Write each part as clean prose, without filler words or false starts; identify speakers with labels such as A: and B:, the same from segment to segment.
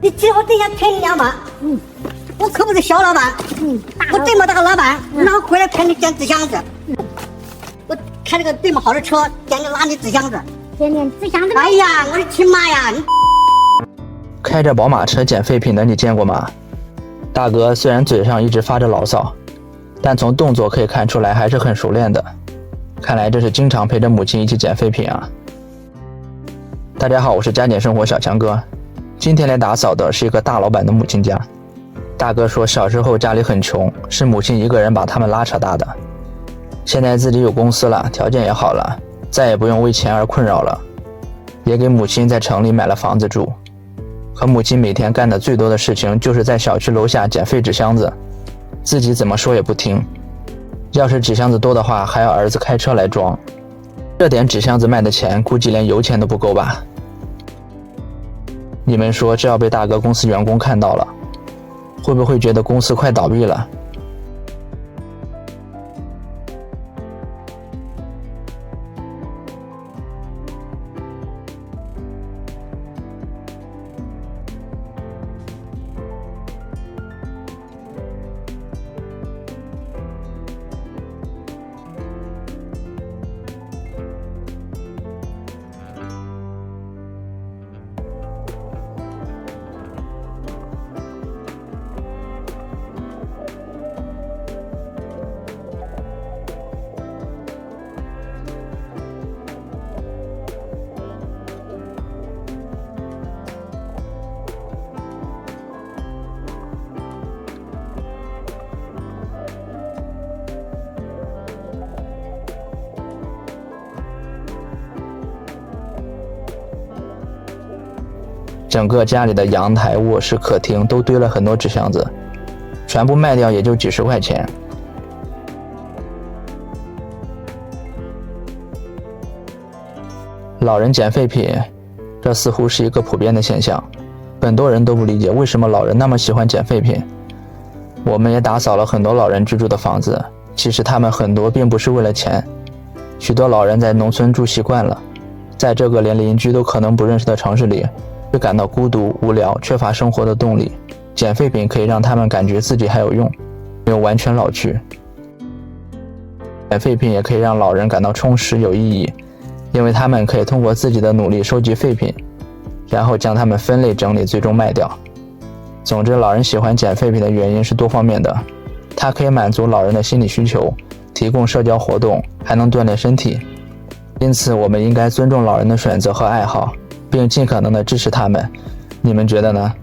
A: 你最好等下赔你2万。我可不是小老板，我这么大个老板，哪回来陪你捡纸箱子？我开了个这么好的车，捡个垃圾纸箱子。
B: 捡纸箱子？
A: 哎呀，我的亲妈呀！你
C: 开着宝马车捡废品的你见过吗？大哥虽然嘴上一直发着牢骚，但从动作可以看出来还是很熟练的。看来这是经常陪着母亲一起捡废品啊。大家好，我是加减生活小强哥。今天来打扫的是一个大老板的母亲家。大哥说小时候家里很穷，是母亲一个人把他们拉扯大的。现在自己有公司了，条件也好了，再也不用为钱而困扰了，也给母亲在城里买了房子住。可母亲每天干的最多的事情就是在小区楼下捡废纸箱子，自己怎么说也不听。要是纸箱子多的话，还要儿子开车来装。这点纸箱子卖的钱，估计连油钱都不够吧。你们说这要被大哥公司员工看到了，会不会觉得公司快倒闭了？整个家里的阳台、卧室、客厅都堆了很多纸箱子，全部卖掉也就几十块钱。老人捡废品，这似乎是一个普遍的现象，很多人都不理解为什么老人那么喜欢捡废品。我们也打扫了很多老人居住的房子，其实他们很多并不是为了钱。许多老人在农村住习惯了，在这个连邻居都可能不认识的城市里，会感到孤独、无聊，缺乏生活的动力。捡废品可以让他们感觉自己还有用，没有完全老去。捡废品也可以让老人感到充实有意义，因为他们可以通过自己的努力收集废品，然后将它们分类整理，最终卖掉。总之，老人喜欢捡废品的原因是多方面的，它可以满足老人的心理需求，提供社交活动，还能锻炼身体。因此，我们应该尊重老人的选择和爱好，并尽可能的支持他们。你们觉得呢？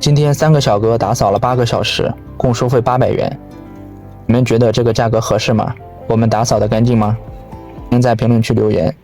C: 今天3个小哥打扫了8个小时，共收费800元。你们觉得这个价格合适吗？我们打扫的干净吗？请在评论区留言。